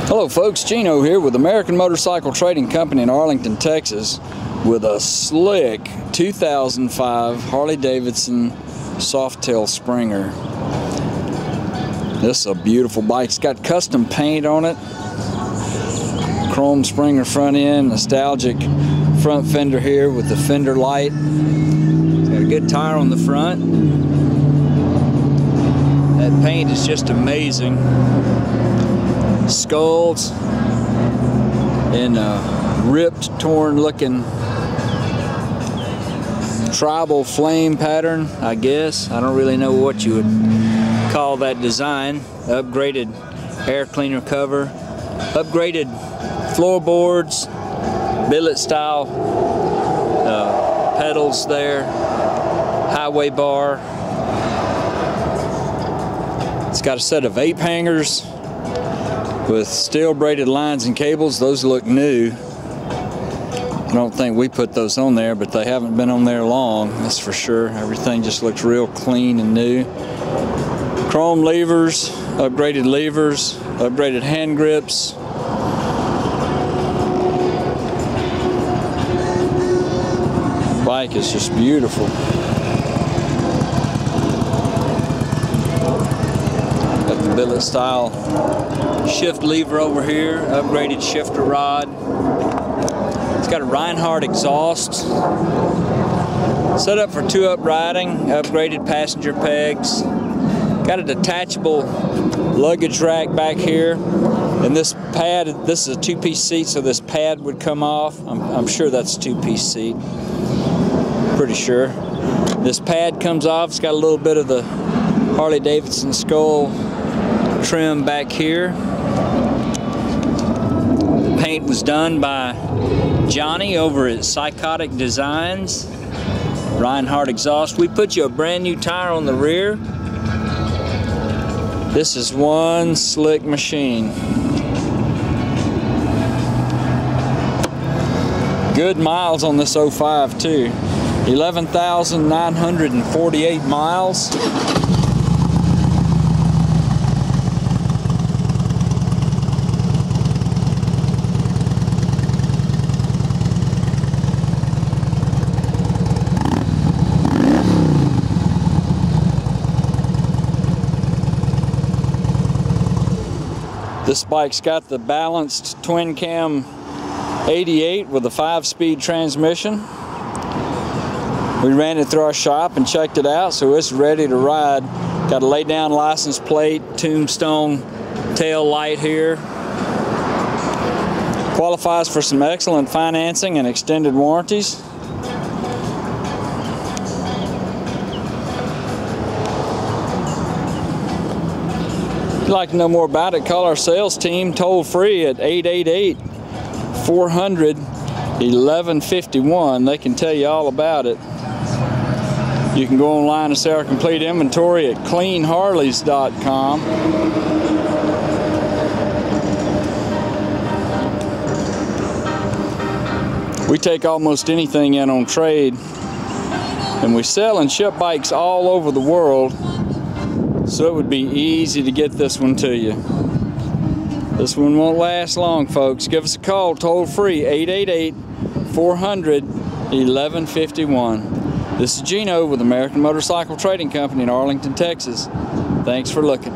Hello folks, Gino here with American Motorcycle Trading Company in Arlington, Texas with a slick 2005 Harley Davidson Softail Springer. This is a beautiful bike. It's got custom paint on it. Chrome Springer front end, nostalgic front fender here with the fender light. It's got a good tire on the front. That paint is just amazing. Skulls in a ripped, torn looking tribal flame pattern, I guess. I don't really know what you would call that design. Upgraded air cleaner cover, upgraded floorboards, billet style pedals there, highway bar. It's got a set of ape hangers with steel braided lines and cables. Those look new. I don't think we put those on there, but they haven't been on there long, that's for sure. Everything just looks real clean and new. Chrome levers, upgraded hand grips. Bike is just beautiful. Got the billet style shift lever over here, upgraded shifter rod. It's got a Reinhardt exhaust, set up for 2-up riding, upgraded passenger pegs. Got a detachable luggage rack back here, and this pad, this is a 2-piece seat, so this pad would come off. I'm sure that's a 2-piece seat, pretty sure. This pad comes off. It's got a little bit of the Harley Davidson skull trim back here. The paint was done by Johnny over at Psychotic Designs. Reinhardt exhaust. We put you a brand new tire on the rear. This is one slick machine. Good miles on this 05 too. 11,948 miles. This bike's got the balanced twin cam 88 with a 5-speed transmission. We ran it through our shop and checked it out, so it's ready to ride. Got a lay down license plate, tombstone tail light here. Qualifies for some excellent financing and extended warranties. If you'd like to know more about it, call our sales team toll free at 888-400-1151. They can tell you all about it. You can go online and see our complete inventory at cleanharleys.com. We take almost anything in on trade, and we sell and ship bikes all over the world, so it would be easy to get this one to you. This one won't last long, folks. Give us a call toll free, 888-400-1151. This is Gino with American Motorcycle Trading Company in Arlington, Texas. Thanks for looking.